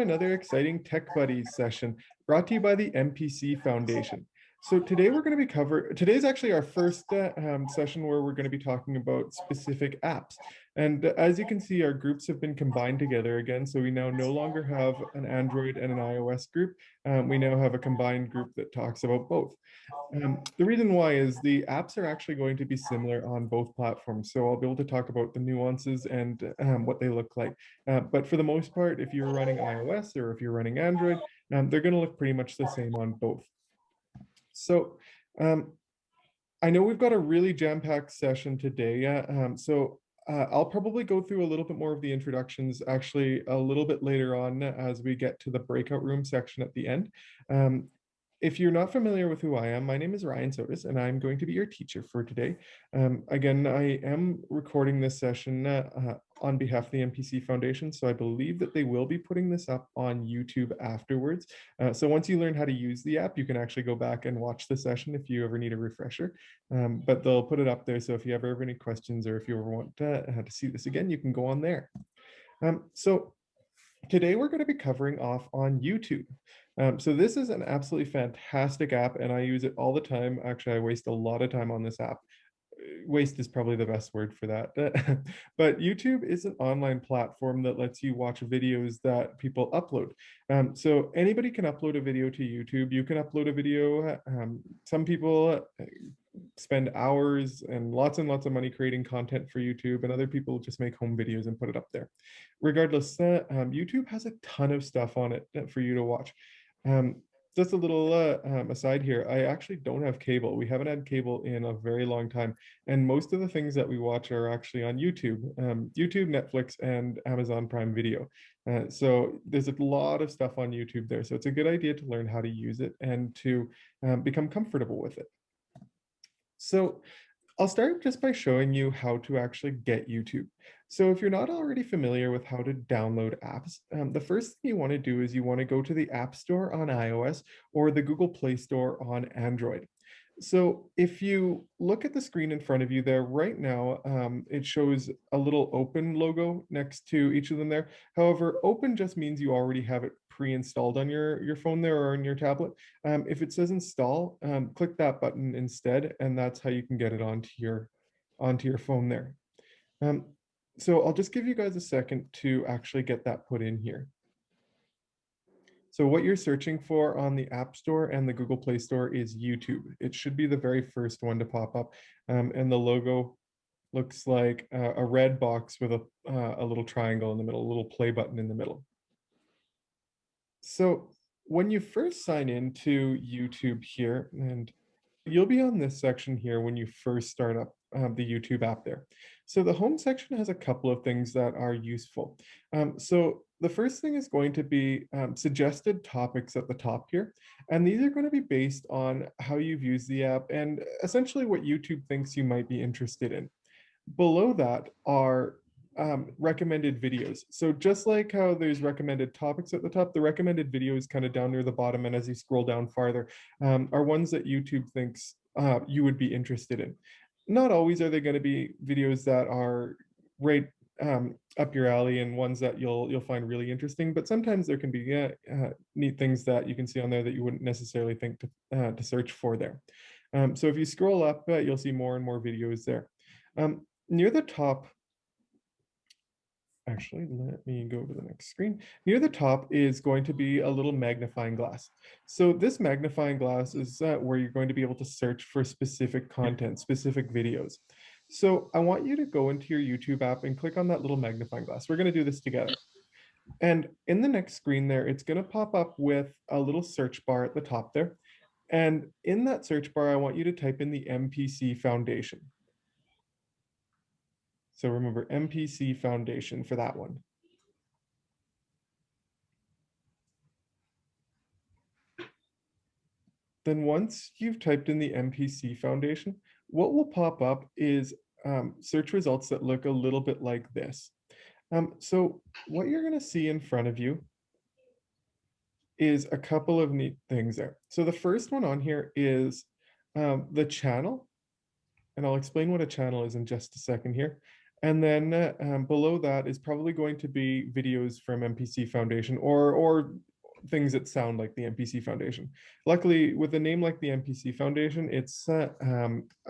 Another exciting Tech Buddies session brought to you by the MPC Foundation. So today we're going to be today's actually our first session where we're going to be talking about specific apps. And as you can see, our groups have been combined together again. So we now no longer have an Android and an iOS group. We now have a combined group that talks about both. The reason why is the apps are actually going to be similar on both platforms. So I'll be able to talk about the nuances and what they look like. But for the most part, if you're running iOS or if you're running Android, they're going to look pretty much the same on both. So um, I know we've got a really jam-packed session today. I'll probably go through a little bit more of the introductions actually a little bit later on as we get to the breakout room section at the end. If you're not familiar with who I am, my name is Ryan Sotis, and I'm going to be your teacher for today. Again, I am recording this session on behalf of the MPC Foundation, so I believe that they will be putting this up on YouTube afterwards. So once you learn how to use the app, you can actually go back and watch the session if you ever need a refresher. But they'll put it up there, so if you ever have any questions or if you ever want to see this again, you can go on there. So today we're going to be covering off on YouTube. So this is an absolutely fantastic app and I use it all the time. Actually, I waste a lot of time on this app. Waste is probably the best word for that. But YouTube is an online platform that lets you watch videos that people upload. So anybody can upload a video to YouTube. You can upload a video. Some people spend hours and lots of money creating content for YouTube, and other people just make home videos and put it up there. Regardless, YouTube has a ton of stuff on it for you to watch. Just a little aside here, I actually don't have cable. We haven't had cable in a very long time, and most of the things that we watch are actually on YouTube, YouTube, Netflix, and Amazon Prime Video. So there's a lot of stuff on YouTube there. So it's a good idea to learn how to use it and to become comfortable with it. So I'll start just by showing you how to actually get YouTube. So if you're not already familiar with how to download apps, the first thing you want to do is you want to go to the App Store on iOS or the Google Play Store on Android. So if you look at the screen in front of you there right now, it shows a little open logo next to each of them there. However, open just means you already have it pre-installed on your phone there or on your tablet. If it says install, click that button instead, and that's how you can get it onto your phone there. So I'll just give you guys a second to actually get that put in here. So what you're searching for on the App Store and the Google Play Store is YouTube. It should be the very first one to pop up. And the logo looks like a red box with a little triangle in the middle, a little play button in the middle. So when you first sign into YouTube here, and you'll be on this section here when you first start up the YouTube app there. So the home section has a couple of things that are useful. So the first thing is going to be suggested topics at the top here. And these are going to be based on how you've used the app and essentially what YouTube thinks you might be interested in. Below that are recommended videos. So just like how there's recommended topics at the top, the recommended videos kind of down near the bottom, and as you scroll down farther, are ones that YouTube thinks you would be interested in. Not always are they going to be videos that are right up your alley and ones that you'll find really interesting, but sometimes there can be neat things that you can see on there that you wouldn't necessarily think to search for there. So if you scroll up, you'll see more and more videos there. Near the top, actually, let me go to the next screen. Near the top is going to be a little magnifying glass. So this magnifying glass is where you're going to be able to search for specific content, specific videos. So I want you to go into your YouTube app and click on that little magnifying glass. We're going to do this together. And in the next screen there, it's going to pop up with a little search bar at the top there. And in that search bar, I want you to type in the MPC Foundation. So remember MPC Foundation for that one. Then once you've typed in the MPC Foundation, what will pop up is search results that look a little bit like this. So what you're going to see in front of you is a couple of neat things there. So the first one on here is the channel, and I'll explain what a channel is in just a second here. And then below that is probably going to be videos from MPC Foundation or things that sound like the MPC Foundation. Luckily, with a name like the MPC Foundation, it's a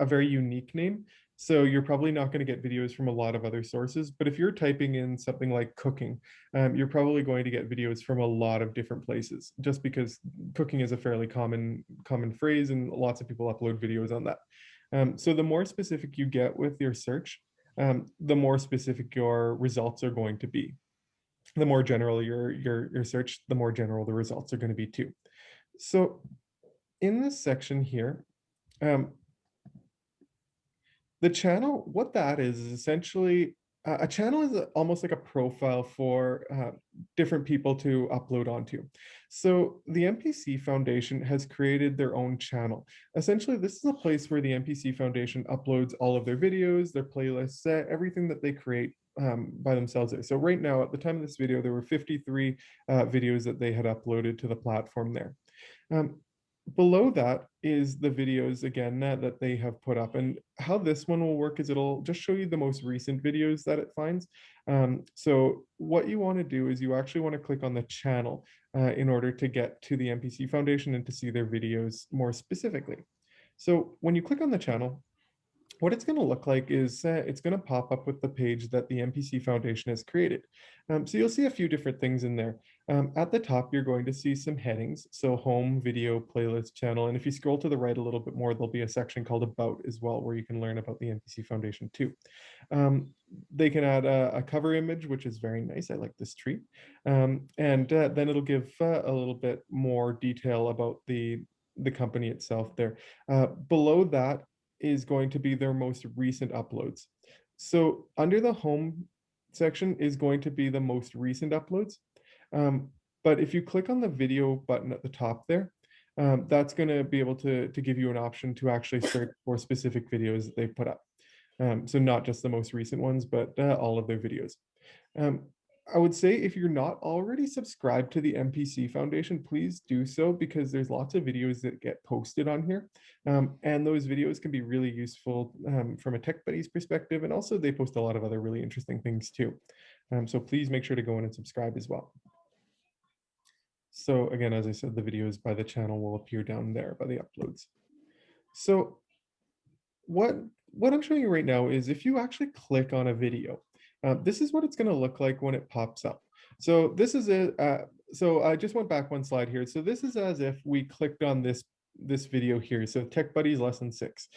very unique name. So you're probably not going to get videos from a lot of other sources. But if you're typing in something like cooking, you're probably going to get videos from a lot of different places, just because cooking is a fairly common phrase, and lots of people upload videos on that. So the more specific you get with your search, the more specific your results are going to be. The more general your search, the more general the results are going to be too. So in this section here, um, the channel, what that is essentially a channel is almost like a profile for different people to upload onto. So the MPC Foundation has created their own channel. Essentially, this is a place where the MPC Foundation uploads all of their videos, their playlists, everything that they create by themselves there. So right now, at the time of this video, there were 53 videos that they had uploaded to the platform there. Um, Below that is the videos again that they have put up, and how this one will work is it'll just show you the most recent videos that it finds. So what you want to do is you actually want to click on the channel in order to get to the MPC Foundation and to see their videos more specifically. So when you click on the channel, what it's going to look like is it's going to pop up with the page that the MPC Foundation has created. So you'll see a few different things in there. At the top, you're going to see some headings. So home, video, playlist, channel. And if you scroll to the right a little bit more, there'll be a section called about as well, where you can learn about the MPC Foundation too. Um, they can add a cover image, which is very nice. I like this tree. And then it'll give a little bit more detail about the company itself there. Below that is going to be their most recent uploads. So under the home section is going to be the most recent uploads. Um, but if you click on the video button at the top there, that's going to be able to give you an option to actually search for specific videos that they've put up. So not just the most recent ones, but all of their videos. Um, I would say if you're not already subscribed to the MPC Foundation, please do so, because there's lots of videos that get posted on here. And those videos can be really useful from a Tech Buddies perspective. And also they post a lot of other really interesting things too. So please make sure to go in and subscribe as well. So again, as I said, the videos by the channel will appear down there by the uploads. So what I'm showing you right now is if you actually click on a video, this is what it's going to look like when it pops up. So this is it. So I just went back one slide here. So this is as if we clicked on this video here. So Tech Buddies lesson 6.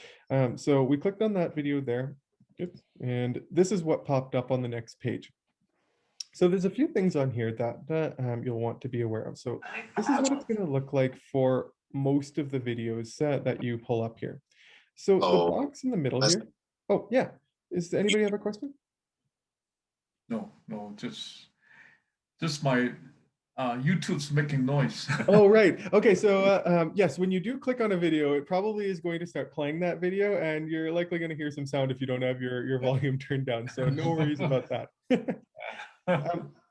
So we clicked on that video there. Oops, and this is what popped up on the next page. So there's a few things on here that you'll want to be aware of. So this is what it's going to look like for most of the videos that you pull up here. So the box in the middle here. Oh, yeah. Does anybody have a question? No, just my YouTube's making noise. Oh, right. Okay, so yes, when you do click on a video, it probably is going to start playing that video, and you're likely going to hear some sound if you don't have your volume turned down. So no worries about that.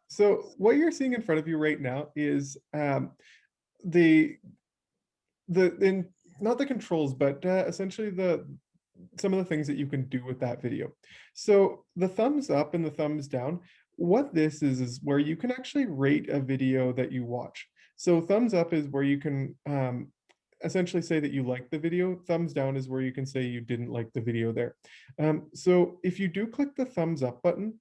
So what you're seeing in front of you right now is the not the controls, but essentially some of the things that you can do with that video. So the thumbs up and the thumbs down, what this is where you can actually rate a video that you watch. So thumbs up is where you can essentially say that you like the video. Thumbs down is where you can say you didn't like the video there. So if you do click the thumbs up button,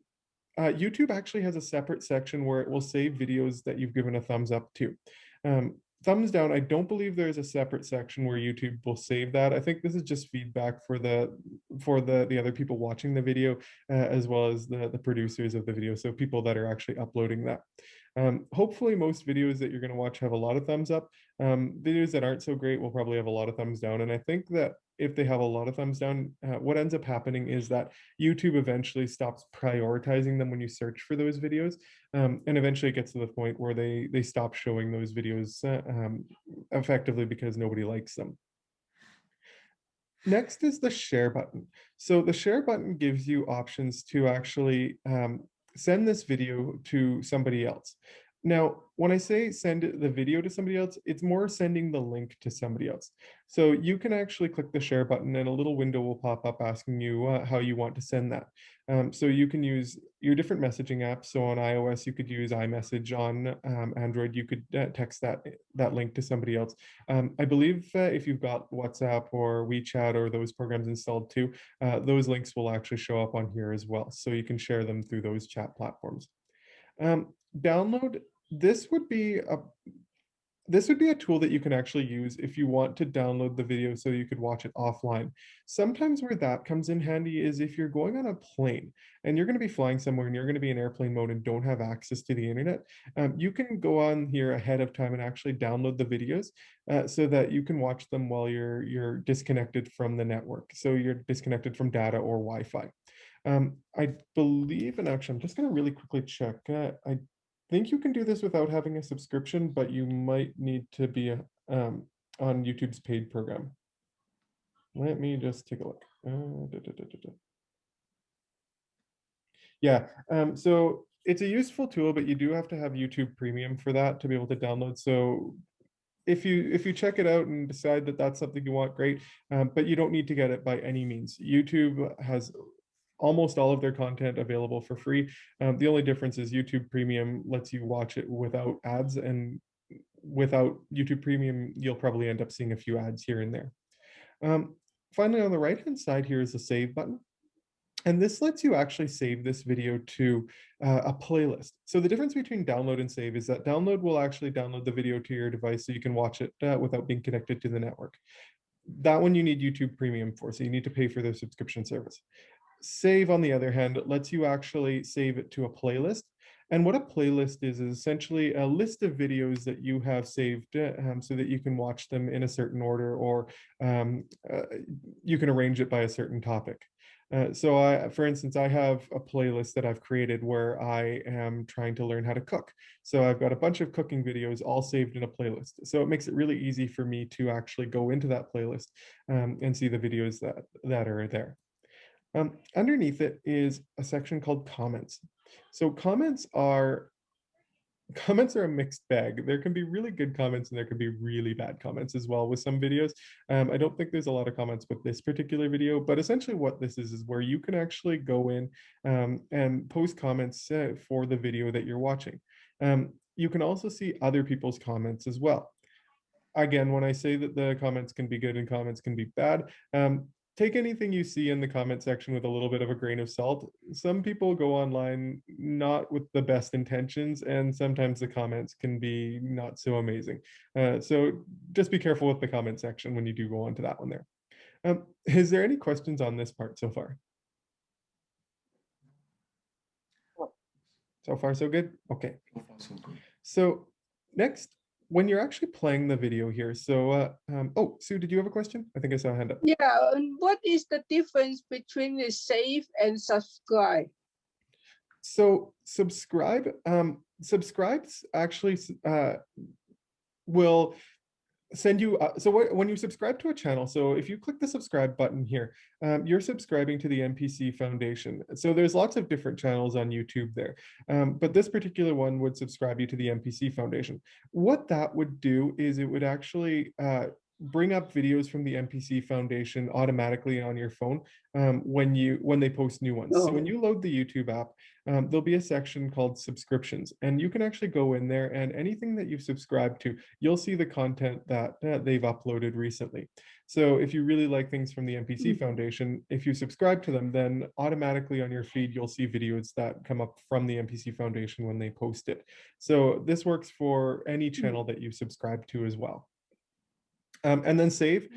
YouTube actually has a separate section where it will save videos that you've given a thumbs up to. Thumbs down, I don't believe there's a separate section where YouTube will save that. I think this is just feedback for the other people watching the video, as well as the producers of the video, so people that are actually uploading that. Hopefully most videos that you're going to watch have a lot of thumbs up. Videos that aren't so great will probably have a lot of thumbs down. And I think that if they have a lot of thumbs down, what ends up happening is that YouTube eventually stops prioritizing them when you search for those videos. And eventually it gets to the point where they stop showing those videos effectively because nobody likes them. Next is the share button. So the share button gives you options to actually send this video to somebody else. Now, when I say send the video to somebody else, it's more sending the link to somebody else. So you can actually click the share button and a little window will pop up asking you how you want to send that. So you can use your different messaging apps. So on iOS, you could use iMessage. On Android, you could text that link to somebody else. I believe if you've got WhatsApp or WeChat or those programs installed too, those links will actually show up on here as well. So you can share them through those chat platforms. Download this would be a tool that you can actually use if you want to download the video so you could watch it offline. Sometimes where that comes in handy is if you're going on a plane and you're going to be flying somewhere and you're going to be in airplane mode and don't have access to the internet, you can go on here ahead of time and actually download the videos so that you can watch them while you're disconnected from the network. So you're disconnected from data or Wi-Fi. I believe, and actually, I'm just going to really quickly check. I think you can do this without having a subscription, but you might need to be on YouTube's paid program. Let me just take a look. Yeah, so it's a useful tool, but you do have to have YouTube Premium for that to be able to download. So if you check it out and decide that that's something you want, great. But you don't need to get it by any means. YouTube has almost all of their content available for free. The only difference is YouTube Premium lets you watch it without ads, and without YouTube Premium, you'll probably end up seeing a few ads here and there. Finally, on the right-hand side here is the save button. And this lets you actually save this video to a playlist. So the difference between download and save is that download will actually download the video to your device so you can watch it without being connected to the network. That one you need YouTube Premium for, so you need to pay for their subscription service. Save, on the other hand, lets you actually save it to a playlist. And what a playlist is essentially a list of videos that you have saved so that you can watch them in a certain order, or you can arrange it by a certain topic. For instance, I have a playlist that I've created where I am trying to learn how to cook. So I've got a bunch of cooking videos all saved in a playlist. So it makes it really easy for me to actually go into that playlist and see the videos that are there. Underneath it is a section called comments. So comments are a mixed bag. There can be really good comments and there can be really bad comments as well with some videos. I don't think there's a lot of comments with this particular video, but essentially what this is where you can actually go in and post comments for the video that you're watching. You can also see other people's comments as well. Again, when I say that the comments can be good and comments can be bad, take anything you see in the comment section with a little bit of a grain of salt. Some people go online not with the best intentions, and sometimes the comments can be not so amazing. So just be careful with the comment section when you do go onto that one there. Is there any questions on this part so far? So far, so good? Okay. So far, so good. So next, when you're actually playing the video here, so, oh, Sue, did you have a question? I think I saw a hand up. Yeah, and what is the difference between the save and subscribe? So subscribes actually will send you when you subscribe to a channel, so if you click the subscribe button here, you're subscribing to the MPC Foundation. So there's lots of different channels on YouTube there, but this particular one would subscribe you to the MPC Foundation. What that would do is it would actually bring up videos from the MPC Foundation automatically on your phone when they post new ones. So when you load the YouTube app, there'll be a section called subscriptions, and you can actually go in there, and anything that you've subscribed to, you'll see the content that they've uploaded recently. So if you really like things from the MPC Foundation, if you subscribe to them, then automatically on your feed, you'll see videos that come up from the MPC Foundation when they post it. So this works for any channel that you subscribe to as well. And then save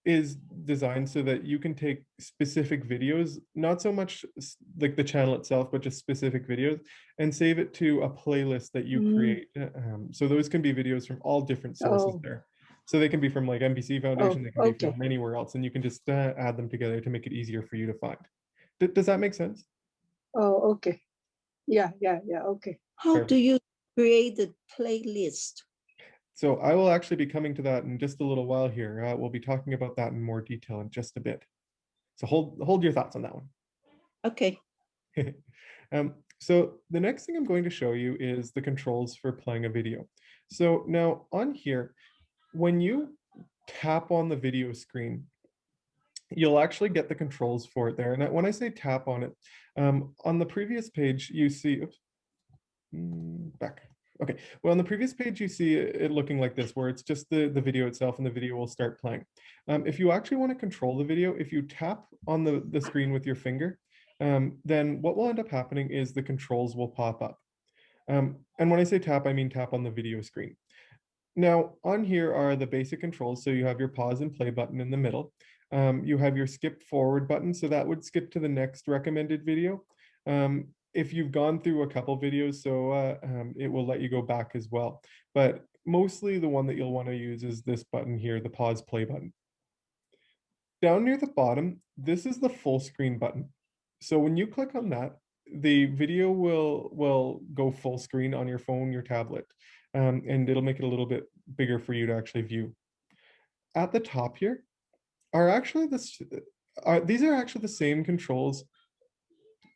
is designed so that you can take specific videos, not so much like the channel itself, but just specific videos, and save it to a playlist that you create. So those can be videos from all different sources there. So they can be from like MPC Foundation, they can be from anywhere else, and you can just add them together to make it easier for you to find. Does that make sense? Oh, okay. Yeah, okay. How do you create the playlist? So I will actually be coming to that in just a little while here. We'll be talking about that in more detail in just a bit. So hold your thoughts on that one. Okay. So the next thing I'm going to show you is the controls for playing a video. So now on here, when you tap on the video screen, you'll actually get the controls for it there. And when I say tap on it, on the previous page, you see, oops, back. Okay, well, on the previous page, you see it looking like this, where it's just the video itself and the video will start playing. If you actually want to control the video, if you tap on the screen with your finger, then what will end up happening is the controls will pop up. And when I say tap, I mean tap on the video screen. Now, on here are the basic controls. So you have your pause and play button in the middle. You have your skip forward button. So that would skip to the next recommended video. If you've gone through a couple videos, so it will let you go back as well. But mostly the one that you'll want to use is this button here, the pause play button. Down near the bottom, this is the full screen button. So when you click on that, the video will go full screen on your phone, your tablet, and it'll make it a little bit bigger for you to actually view. At the top here are actually these are actually the same controls,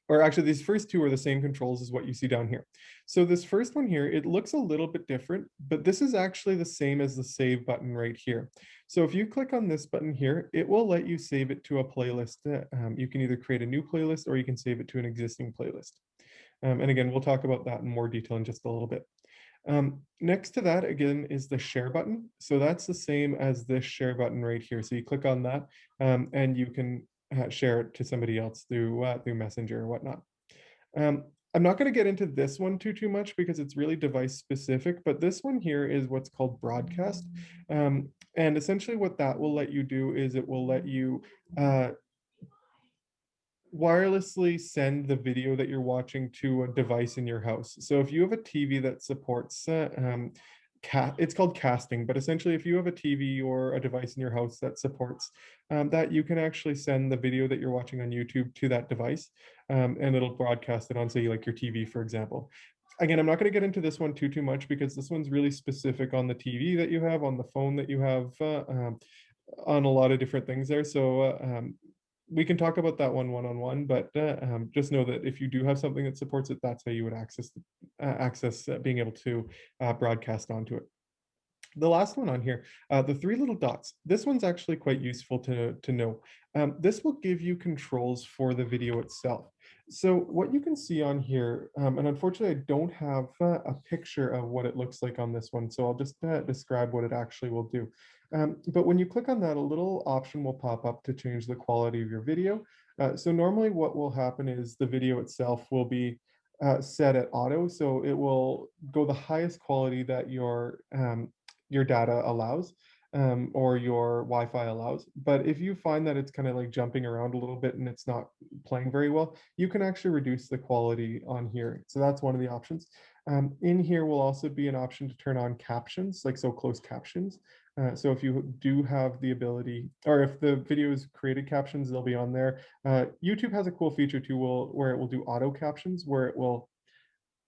or actually these first two are the same controls as what you see down here. So this first one here, it looks a little bit different, but this is actually the same as the save button right here. So if you click on this button here, it will let you save it to a playlist. You can either create a new playlist or you can save it to an existing playlist. And again, we'll talk about that in more detail in just a little bit. Next to that, again, is the share button. So that's the same as this share button right here. So you click on that and you can share it to somebody else through Messenger or whatnot. I'm not going to get into this one too much because it's really device specific, but this one here is what's called broadcast. And essentially what that will let you do is it will let you wirelessly send the video that you're watching to a device in your house. So if you have a TV that supports it's called casting, but essentially if you have a TV or a device in your house that supports that, you can actually send the video that you're watching on YouTube to that device, and it'll broadcast it on, say, like your TV, for example. Again, I'm not going to get into this one too much because this one's really specific on the TV that you have, on the phone that you have, on a lot of different things there. So we can talk about that one-on-one, but just know that if you do have something that supports it, that's how you would access being able to broadcast onto it. The last one on here, the three little dots. This one's actually quite useful to know. This will give you controls for the video itself. So what you can see on here, and unfortunately I don't have a picture of what it looks like on this one, so I'll just describe what it actually will do. But when you click on that, a little option will pop up to change the quality of your video. So normally what will happen is the video itself will be set at auto, so it will go the highest quality that your data allows, or your Wi-Fi allows. But if you find that it's kind of like jumping around a little bit and it's not playing very well, you can actually reduce the quality on here. So that's one of the options. In here will also be an option to turn on captions, like so closed captions. So if you do have the ability, or if the video is created captions, they'll be on there. YouTube has a cool feature too, where it will do auto captions, where it will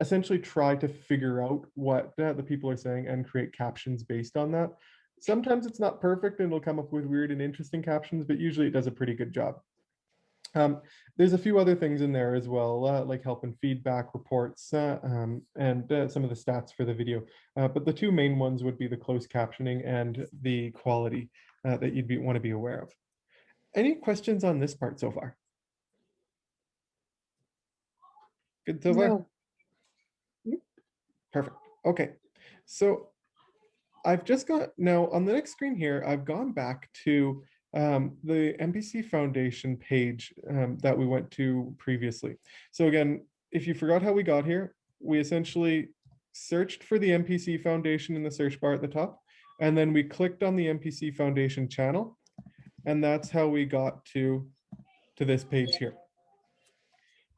essentially try to figure out what the people are saying and create captions based on that. Sometimes it's not perfect and it'll come up with weird and interesting captions, but usually it does a pretty good job. There's a few other things in there as well, like help and feedback reports, and some of the stats for the video. But the two main ones would be the closed captioning and the quality that you'd want to be aware of. Any questions on this part so far? Good so far? No. Perfect. Okay. So I've just got, now on the next screen here, I've gone back to the MPC Foundation page that we went to previously. So again, if you forgot how we got here, we essentially searched for the MPC Foundation in the search bar at the top, and then we clicked on the MPC Foundation channel, and that's how we got to this page here.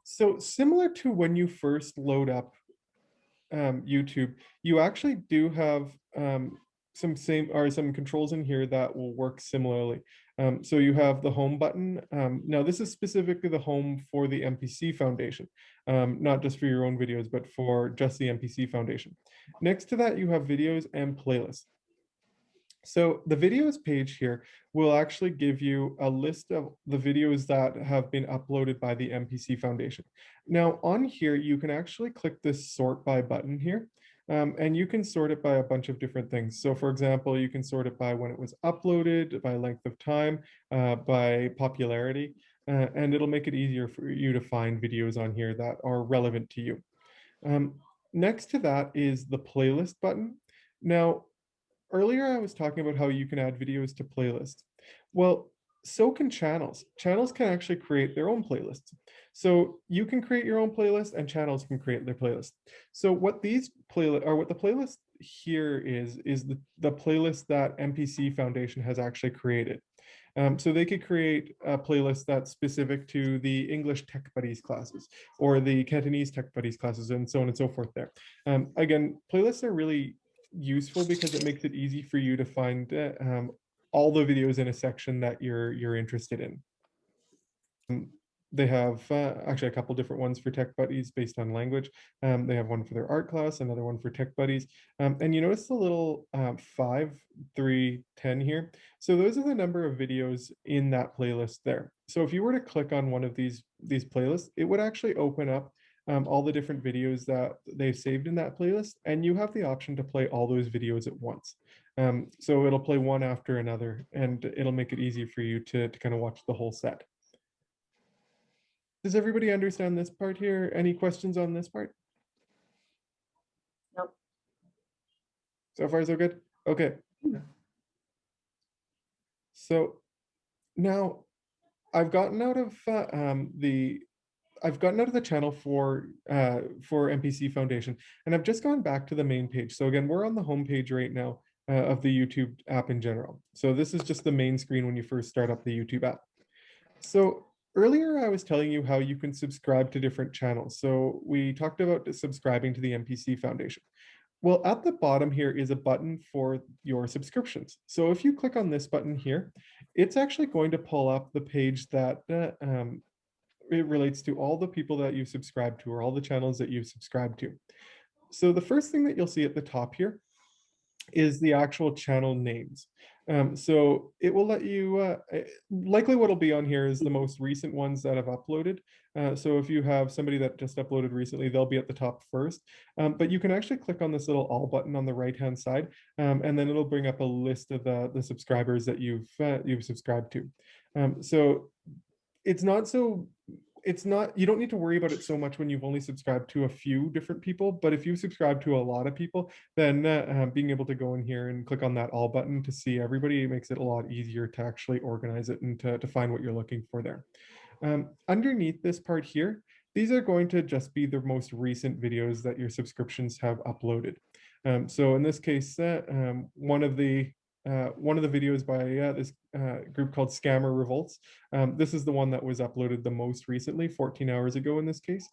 So similar to when you first load up YouTube, you actually do have some controls in here that will work similarly. So you have the home button. Now this is specifically the home for the MPC Foundation, not just for your own videos, but for just the MPC Foundation. Next to that, you have videos and playlists. So the videos page here will actually give you a list of the videos that have been uploaded by the MPC Foundation. Now on here, you can actually click this sort by button here, and you can sort it by a bunch of different things. So for example, you can sort it by when it was uploaded, by length of time, by popularity, and it'll make it easier for you to find videos on here that are relevant to you. Um, Next to that is the playlist button. Now, earlier I was talking about how you can add videos to playlists. Well, so can channels. Channels can actually create their own playlists. So you can create your own playlist and channels can create their playlist. So what these playlist or what the playlist here is the playlist that MPC Foundation has actually created. So they could create a playlist that's specific to the English Tech Buddies classes or the Cantonese Tech Buddies classes and so on and so forth there. Again, playlists are really useful because it makes it easy for you to find all the videos in a section that you're interested in. They have actually a couple different ones for Tech Buddies based on language. They have one for their art class, another one for Tech Buddies. And you notice the little 5, 3, 10 here. So those are the number of videos in that playlist there. So if you were to click on one of these playlists, it would actually open up all the different videos that they've saved in that playlist, and you have the option to play all those videos at once. So it'll play one after another, and it'll make it easy for you to kind of watch the whole set. Does everybody understand this part here? Any questions on this part? Nope. So far, so good? Okay. So now I've gotten out of the channel for MPC Foundation, and I've just gone back to the main page. So again, we're on the home page right now of the YouTube app in general. So this is just the main screen when you first start up the YouTube app. So earlier I was telling you how you can subscribe to different channels. So we talked about subscribing to the MPC Foundation. Well, at the bottom here is a button for your subscriptions. So if you click on this button here, it's actually going to pull up the page that it relates to all the people that you subscribe to or all the channels that you subscribe to. So the first thing that you'll see at the top here is the actual channel names. So it will let you, likely what'll be on here is the most recent ones that have uploaded. So if you have somebody that just uploaded recently, they'll be at the top first. But you can actually click on this little all button on the right-hand side, and then it'll bring up a list of the subscribers that you've subscribed to. So it's not, you don't need to worry about it so much when you've only subscribed to a few different people, but if you subscribe to a lot of people, then being able to go in here and click on that all button to see everybody makes it a lot easier to actually organize it and to find what you're looking for there. Underneath this part here, these are going to just be the most recent videos that your subscriptions have uploaded. So in this case, one of the videos by this group called Scammer Revolts. This is the one that was uploaded the most recently, 14 hours ago in this case.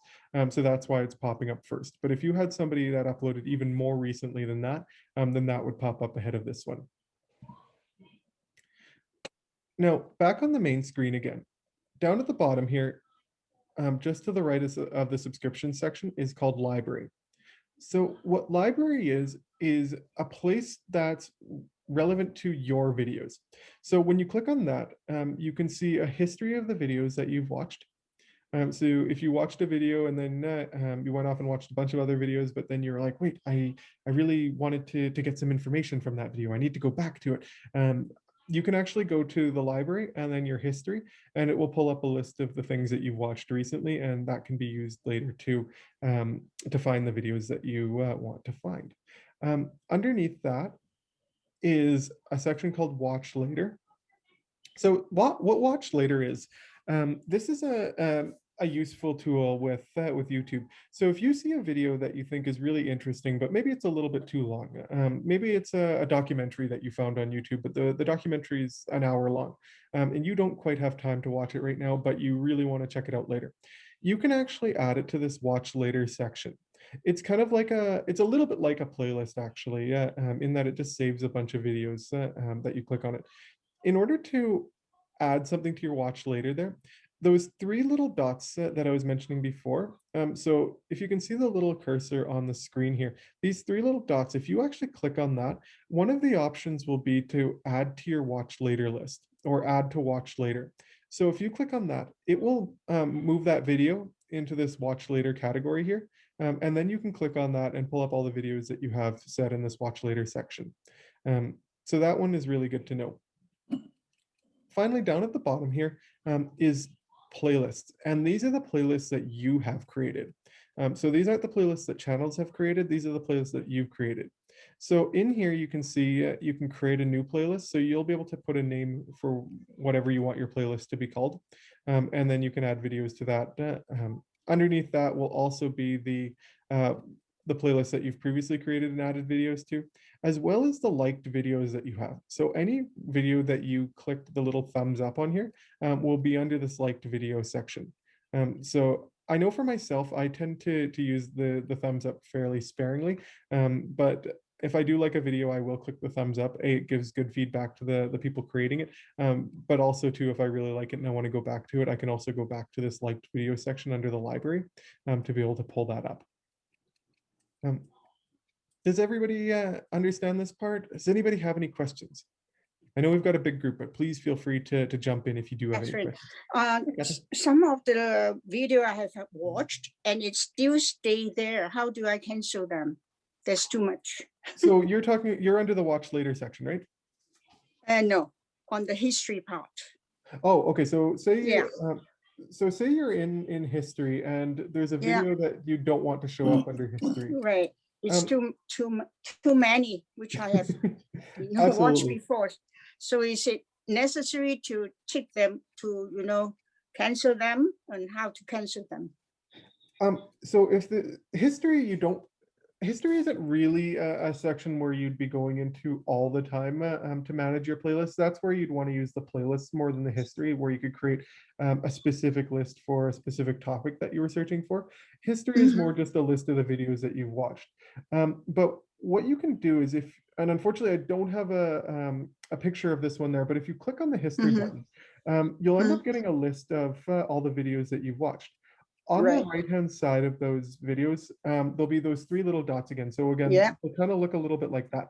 So that's why it's popping up first. But if you had somebody that uploaded even more recently than that, then that would pop up ahead of this one. Now, back on the main screen again, down at the bottom here, just to the right of the subscription section is called Library. So what Library is a place that's relevant to your videos. So when you click on that, you can see a history of the videos that you've watched. So if you watched a video and then you went off and watched a bunch of other videos, but then you're like, wait, I really wanted to get some information from that video. I need to go back to it. You can actually go to the library and then your history, and it will pull up a list of the things that you've watched recently, and that can be used later to find the videos that you want to find. Underneath that is a section called Watch Later. So what Watch Later is, this is a useful tool with YouTube. So if you see a video that you think is really interesting, but maybe it's a little bit too long, maybe it's a documentary that you found on YouTube, but the documentary is an hour long, and you don't quite have time to watch it right now, but you really want to check it out later. You can actually add it to this Watch Later section. It's kind of like it's a little bit like a playlist actually, in that it just saves a bunch of videos that you click on it. In order to add something to your Watch Later there, those three little dots that I was mentioning before. So if you can see the little cursor on the screen here, these three little dots, if you actually click on that, one of the options will be to add to your watch later list or add to watch later. So if you click on that, it will move that video into this watch later category here. And then you can click on that and pull up all the videos that you have set in this watch later section. So that one is really good to know. Finally, down at the bottom here is playlists. And these are the playlists that you have created. So these aren't the playlists that channels have created. These are the playlists that you've created. So in here, you can see you can create a new playlist. So you'll be able to put a name for whatever you want your playlist to be called. And then you can add videos to that. Underneath that will also be the playlist that you've previously created and added videos to, as well as the liked videos that you have. So any video that you clicked the little thumbs up on here will be under this liked video section. So I know for myself, I tend to use the thumbs up fairly sparingly, but if I do like a video, I will click the thumbs up. It gives good feedback to the people creating it. But also too, if I really like it and I want to go back to it, I can also go back to this liked video section under the library to be able to pull that up. Does everybody understand this part? Does anybody have any questions? I know we've got a big group, but please feel free to jump in if you do have any questions. Some of the video I have watched and it still stay there. How do I cancel them? There's too much. So you're under the watch later section, right? No, on the history part. Oh, okay. So say Yeah. say you're in history and there's a video that you don't want to show up under history. Right. It's too many, which I have watched before. So is it necessary to tick them to cancel them, and how to cancel them? So if the history isn't really a section where you'd be going into all the time to manage your playlist. That's where you'd want to use the playlists more than the history, where you could create a specific list for a specific topic that you were searching for. History is more just a list of the videos that you've watched. But what you can do is and unfortunately I don't have a picture of this one there, but if you click on the history button, you'll end up getting a list of all the videos that you've watched. On the right-hand side of those videos, there'll be those three little dots again. So again, they kind of look a little bit like that.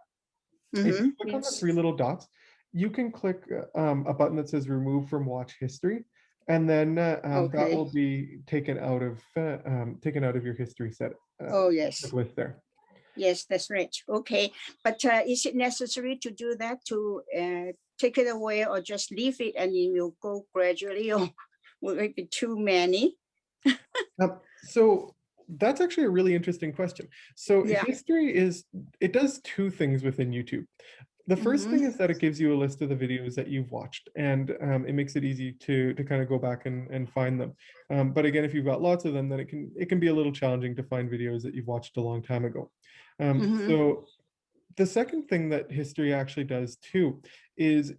If you click on the three little dots, you can click a button that says remove from watch history, and then that will be taken out of your history set. List there. Yes, that's right. Okay, but is it necessary to do that, to take it away, or just leave it and it will go gradually, or will it be too many? So that's actually a really interesting question. So history it does two things within YouTube. The first thing is that it gives you a list of the videos that you've watched, and it makes it easy to kind of go back and find them. But again, if you've got lots of them, then it can be a little challenging to find videos that you've watched a long time ago. So the second thing that history actually does too is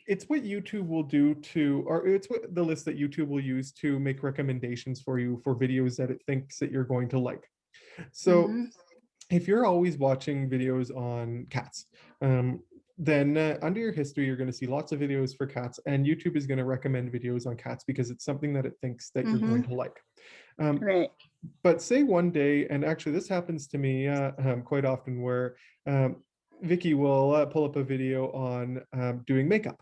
it's what YouTube will do or it's what the list that YouTube will use to make recommendations for you for videos that it thinks that you're going to like. So if you're always watching videos on cats, then under your history, you're going to see lots of videos for cats, and YouTube is going to recommend videos on cats because it's something that it thinks that you're going to like. But say one day, and actually this happens to me quite often, where Vicky will pull up a video on doing makeup,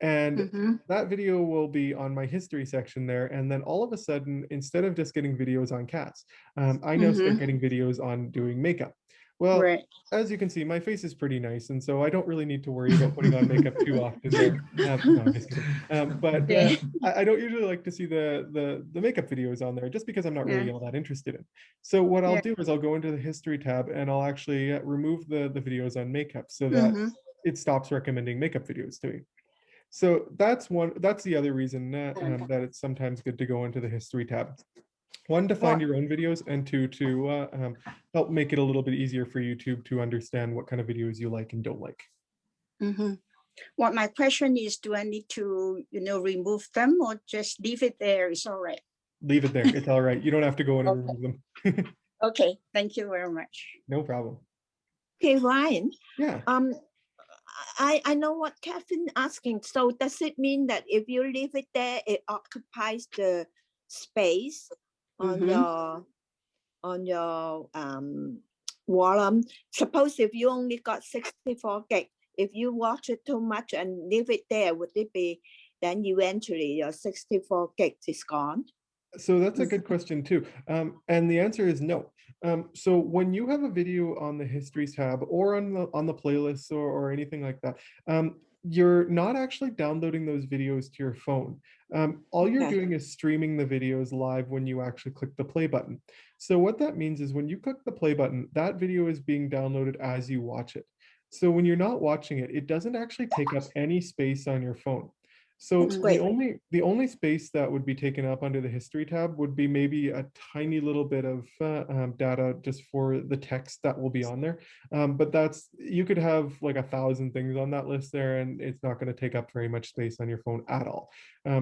and that video will be on my history section there, and then all of a sudden, instead of just getting videos on cats, I now start getting videos on doing makeup. Well, as you can see, my face is pretty nice, and so I don't really need to worry about putting on makeup too often there. No, I'm just kidding. But I don't usually like to see the makeup videos on there, just because I'm not really all that interested in. So what I'll do is I'll go into the history tab and I'll actually remove the videos on makeup so that it stops recommending makeup videos to me. So that's the other reason that it's sometimes good to go into the history tab. One, to find your own videos, and two, to help make it a little bit easier for YouTube to understand what kind of videos you like and don't like. What my question is, do I need to, remove them, or just leave it there? It's all right. Leave it there. It's all right. You don't have to go in and remove them. Okay. Thank you very much. No problem. Okay, Ryan. Yeah. I know what Catherine asking. So does it mean that if you leave it there, it occupies the space on Mhm. your volume? Suppose if you only got 64 gig, if you watch it too much and leave it there, would it be then eventually your 64 gig is gone? So that's a good question too. And the answer is no. So when you have a video on the histories tab or on the playlists or anything like that, you're not actually downloading those videos to your phone. All you're Okay. doing is streaming the videos live when you actually click the play button. So what that means is when you click the play button, that video is being downloaded as you watch it. So when you're not watching it, it doesn't actually take up any space on your phone. So That's great. the only space that would be taken up under the history tab would be maybe a tiny little bit of data just for the text that will be on there. But that's, you could have like 1,000 things on that list there, and it's not going to take up very much space on your phone at all.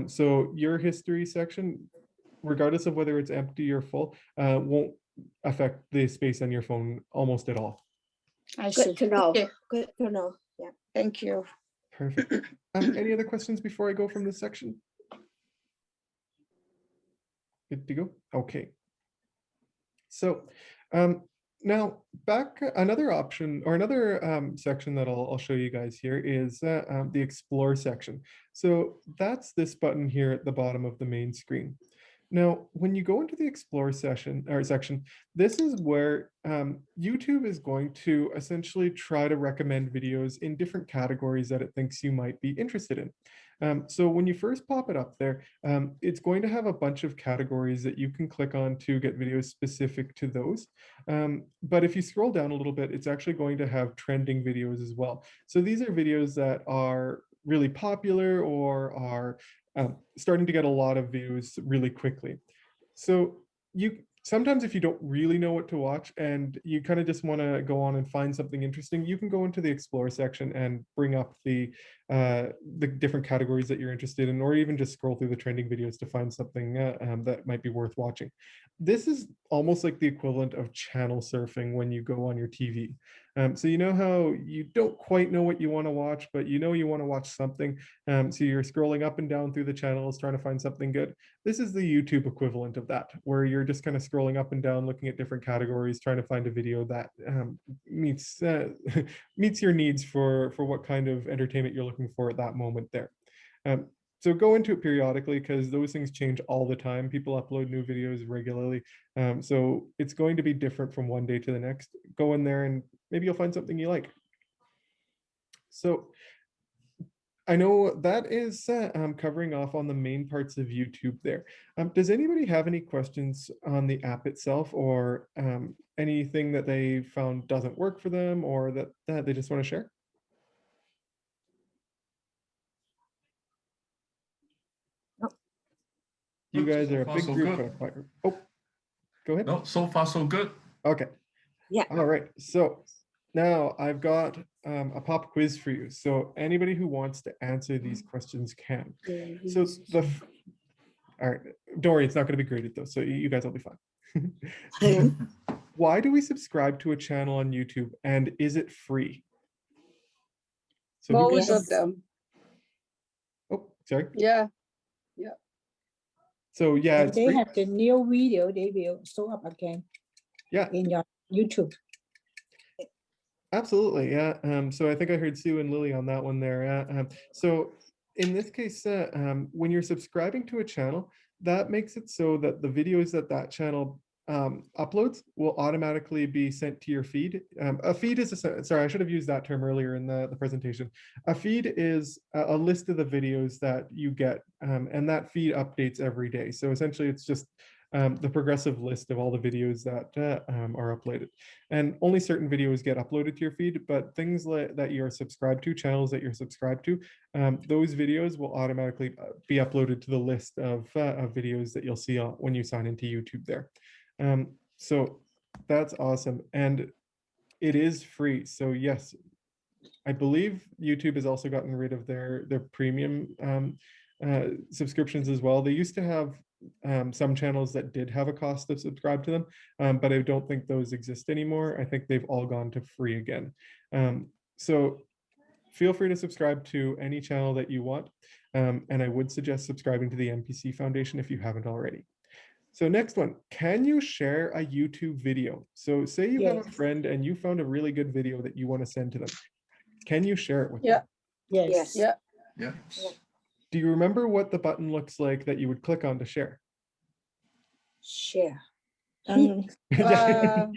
So your history section, regardless of whether it's empty or full, won't affect the space on your phone almost at all. I see. Good to know. Okay, Good to know. Yeah. thank you. Perfect. Any other questions before I go from this section? Good to go. Okay. So now back, another option or another section that I'll show you guys here is the Explore section. So that's this button here at the bottom of the main screen. Now, when you go into the Explore section, this is where YouTube is going to essentially try to recommend videos in different categories that it thinks you might be interested in. So when you first pop it up there, it's going to have a bunch of categories that you can click on to get videos specific to those. But if you scroll down a little bit, it's actually going to have trending videos as well. So these are videos that are really popular or are starting to get a lot of views really quickly. So sometimes if you don't really know what to watch and you kind of just want to go on and find something interesting, you can go into the Explore section and bring up the different categories that you're interested in, or even just scroll through the trending videos to find something that might be worth watching. This is almost like the equivalent of channel surfing when you go on your TV. So you know how you don't quite know what you want to watch, but you know you want to watch something. So you're scrolling up and down through the channels trying to find something good. This is the YouTube equivalent of that, where you're just kind of scrolling up and down, looking at different categories, trying to find a video that meets meets your needs for what kind of entertainment you're looking for at that moment there. So go into it periodically because those things change all the time. People upload new videos regularly. So it's going to be different from one day to the next. Go in there and maybe you'll find something you like. So I know that is covering off on the main parts of YouTube there. Does anybody have any questions on the app itself, or anything that they found doesn't work for them, or that they just want to share? You Good. guys So are a far, big so group, good. but a quiet group. Oh, go ahead. No, so far so good. Okay. Yeah. All right. So now I've got a pop quiz for you. So anybody who wants to answer these questions can. So all right, don't worry, it's not going to be graded though. So you guys will be fine. Why do we subscribe to a channel on YouTube, and is it free? So who Most can- of them. Oh, sorry. Yeah. So yeah, When it's they free. have the new video, they will show up again Yeah, in your YouTube. absolutely. Yeah. So I think I heard Sue and Lily on that one there. So in this case, when you're subscribing to a channel, that makes it so that the videos that channel uploads will automatically be sent to your feed. A feed is sorry, I should have used that term earlier in the presentation. A feed is a list of the videos that you get, and that feed updates every day. So essentially, it's just the progressive list of all the videos that are uploaded. And only certain videos get uploaded to your feed, but things that you're subscribed to, channels that you're subscribed to, those videos will automatically be uploaded to the list of videos that you'll see when you sign into YouTube there. So that's awesome. And it is free. So yes, I believe YouTube has also gotten rid of their premium subscriptions as well. They used to have some channels that did have a cost to subscribe to them, but I don't think those exist anymore. I think they've all gone to free again. So feel free to subscribe to any channel that you want. And I would suggest subscribing to the MPC Foundation if you haven't already. So next one, can you share a YouTube video? So say you have a Yes. friend and you found a really good video that you want to send to them. Can you share it with Yeah. them? Yes. Yeah. Yes. Do you remember what the button looks like that you would click on to share? Share. Yeah,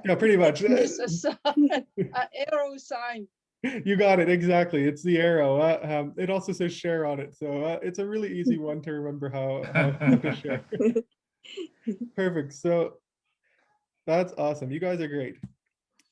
yeah, pretty much. It's a sign, an arrow sign. You got it, exactly. It's the arrow. It also says share on it. So it's a really easy one to remember how to share. Perfect. So that's awesome. You guys are great.